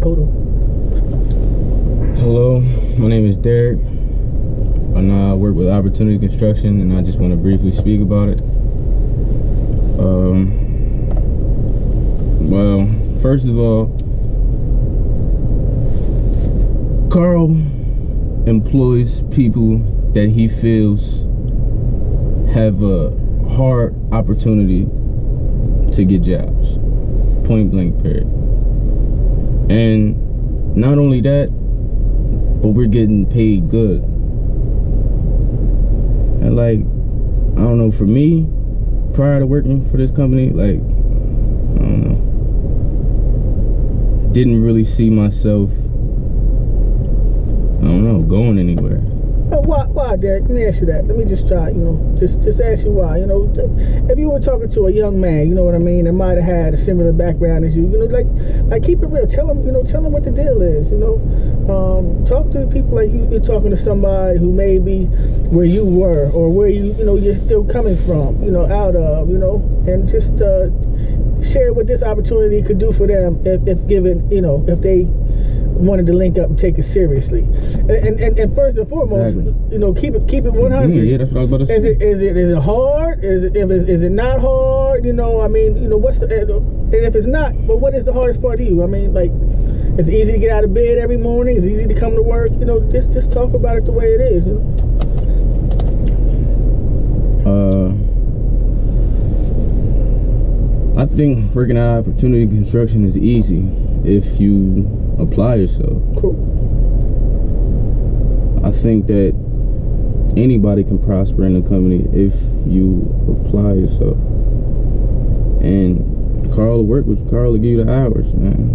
Hold on. Hello, my name is Derek. I work with Opportunity Construction, and I just want to briefly speak about it. Well, first of all, Carl employs people that he feels have a hard opportunity to get jobs. Point blank, period. And not only that, but we're getting paid good. And like, I don't know, for me, prior to working for this company, like, I don't know, didn't really see myself, I don't know, going anywhere. Why, Derek? Let me ask you that. Let me just try, just ask you why. If you were talking to a young man, you know what I mean, that might have had a similar background as you, like keep it real. Tell them what the deal is. Talk to people like you're talking to somebody who may be where you were or where you're still coming from, out of, and just share what this opportunity could do for them if given, if they wanted to link up and take it seriously, and first and foremost, exactly. keep it 100. Yeah, that's what I was about to say. Is it hard? Is it not hard? What's the, and if it's not, but what is the hardest part to you? I mean, like, it's easy to get out of bed every morning. It's easy to come to work. Just talk about it the way it is. I think working at Opportunity Construction is easy if you apply yourself. Cool. I think that anybody can prosper in the company if you apply yourself. And Carl will work with Carl to give you the hours, man.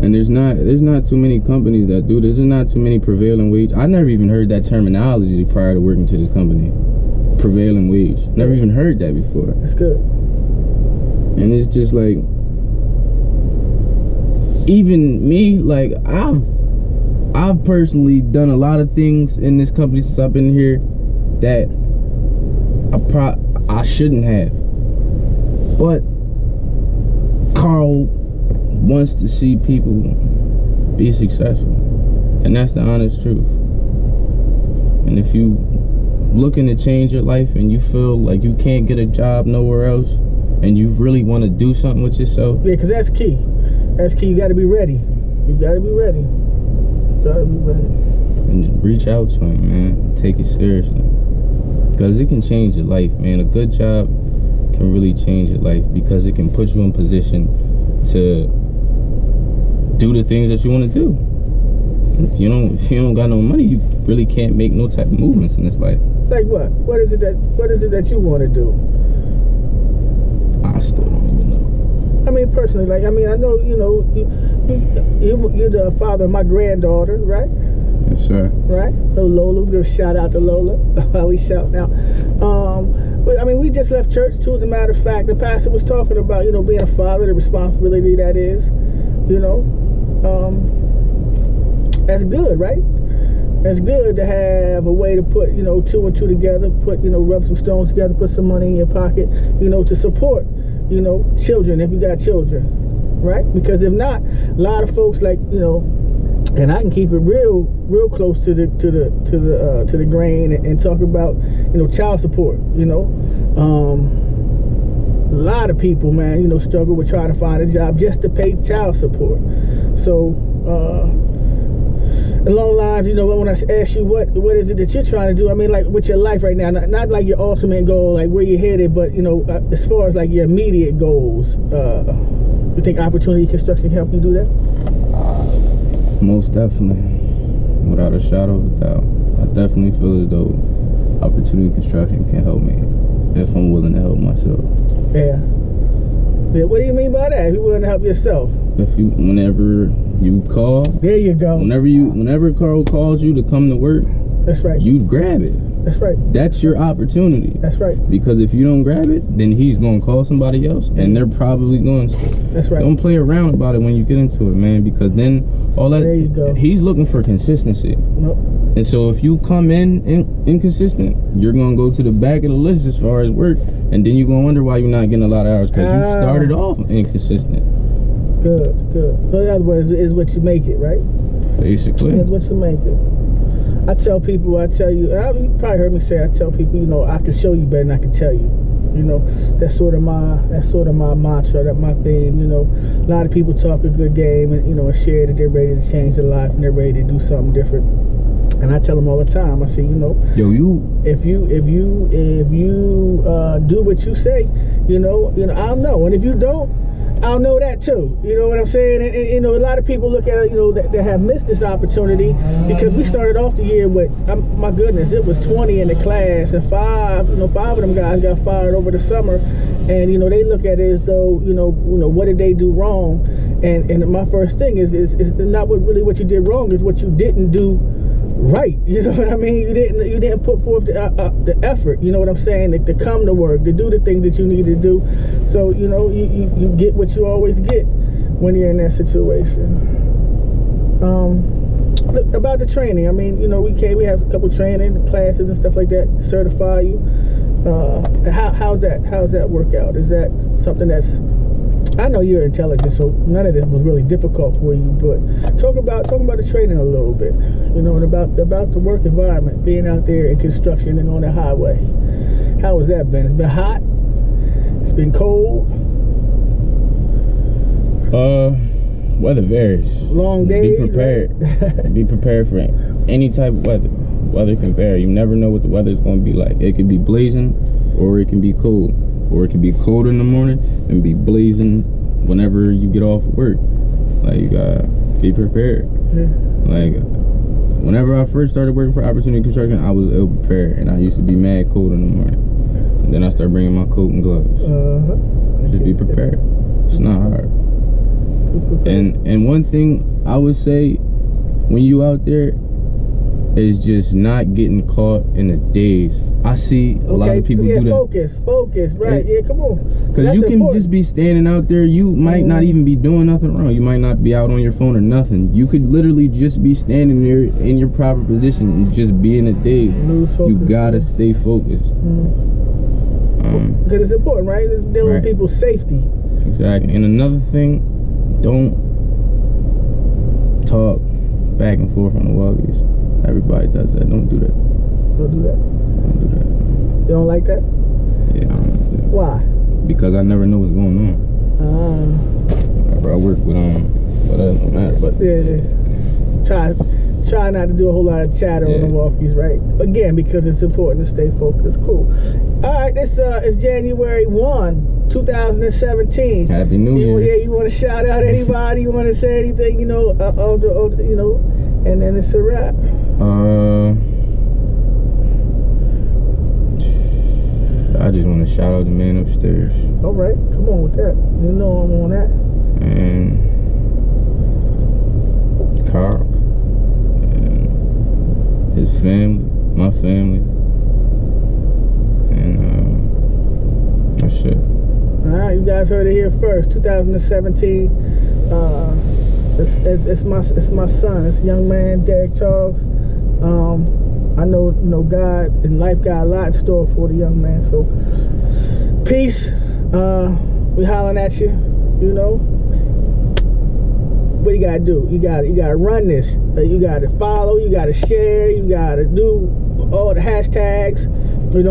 And there's not too many companies that do this. There's not too many prevailing wage. I never even heard that terminology prior to working to this company. Prevailing wage. Never even heard that before. That's good. And it's just like, even me, like, I've personally done a lot of things in this company since I've been here that I shouldn't have. But Carl wants to see people be successful, and that's the honest truth. And if you looking to change your life and you feel like you can't get a job nowhere else, and you really want to do something with yourself, yeah, because that's key. That's key. You got to be ready. You got to be ready. And reach out to him, man. Take it seriously, because it can change your life, man. A good job can really change your life, because it can put you in position to do the things that you want to do. If you don't got no money, you really can't make no type of movements in this life. Like what? What is it that you want to do? I still don't even know. I mean, personally, like, I know, you're the father of my granddaughter, right? Yes, sir. Right? Little Lola, give a shout out to Lola while we shout now. I mean, we just left church too, as a matter of fact. The pastor was talking about, being a father, the responsibility that is, that's good, right? It's good to have a way to put, 2 and 2 together, put, rub some stones together, put some money in your pocket, to support, children, if you got children, right? Because if not, a lot of folks, like, and I can keep it real close to the grain and talk about, child support, a lot of people, man, struggle with trying to find a job just to pay child support. So, along the lines, when I ask you what is it that you're trying to do, I mean, like, with your life right now, not like your ultimate goal, like where you're headed, but as far as like your immediate goals, you think Opportunity Construction can help you do that? Most definitely, without a shadow of a doubt. I definitely feel as though Opportunity Construction can help me if I'm willing to help myself. Yeah. What do you mean by that? If you're willing to help yourself? Whenever you call. There you go. Whenever Carl calls you to come to work. That's right. You grab it. That's right. That's your opportunity. That's right. Because if you don't grab it, then he's going to call somebody else, and they're probably going to. That's right. Don't play around about it when you get into it, man, because then all that. There you go. He's looking for consistency. Nope. And so if you come in inconsistent, you're going to go to the back of the list as far as work, and then you're going to wonder why you're not getting a lot of hours, because you started off inconsistent. Good. So in other words, is what you make it, right? Basically. It's what you make it. I tell you probably heard me say, I tell people, I can show you better than I can tell you. That's sort of my mantra, that my theme. A lot of people talk a good game and and share that they're ready to change their life and they're ready to do something different. And I tell them all the time. I say, if you do what you say, I'll know. And if you don't, I'll know that too. You know what I'm saying? And a lot of people look at it, that have missed this opportunity because we started off the year with, my goodness, it was 20 in the class, and five of them guys got fired over the summer, and they look at it as though, what did they do wrong? And my first thing is not what you did wrong, is what you didn't do right. You know what I mean? You didn't put forth the effort, you know what I'm saying, to come to work, to do the things that you need to do. So you get what you always get when you're in that situation. About the training, I mean, we have a couple training classes and stuff like that to certify you. How's that work out? Is that something that's, I know you're intelligent, so none of this was really difficult for you, but talk about the training a little bit, and about the work environment, being out there in construction and on the highway. How has that been? It's been hot? It's been cold? Weather varies. Long days. Be prepared. Right? Be prepared for any type of weather. Weather can vary. You never know what the weather is going to be like. It could be blazing, or it can be cold. Or it can be cold in the morning and be blazing whenever you get off work. Like, you gotta be prepared. Yeah. Like, whenever I first started working for Opportunity Construction, I was ill prepared, and I used to be mad cold in the morning. And then I started bringing my coat and gloves. Just be prepared. It's not hard. And one thing I would say when you out there is just not getting caught in the daze. I see a lot of people do that. Focus, right? Come on. Because you can just be standing out there. You might not even be doing nothing wrong. You might not be out on your phone or nothing. You could literally just be standing there in your proper position and just be in a daze. You gotta stay focused. Because it's important, right? It's dealing with people's safety. Exactly. And another thing, don't talk back and forth on the walkies. Everybody does that. Don't do that. Don't do that. Don't do that. You don't like that? Yeah, I don't like that. Why? Because I never know what's going on. I work with but that don't matter. But try not to do a whole lot of chatter on the walkies, right? Again, because it's important to stay focused. Cool. All right, this is January 1, 2017. Happy New Year. Yeah, you want to shout out anybody? You want to say anything? And then it's a wrap. I just want to shout out the man upstairs. All right, come on with that. I'm on that. And Carl and his family, my family, and that's it. All right, you guys heard it here first. 2017. It's my son. It's young man, Derek Charles. I know God and life got a lot in store for the young man. So peace. We hollering at you. What you gotta do? You gotta run this. You gotta follow. You gotta share. You gotta do all the hashtags.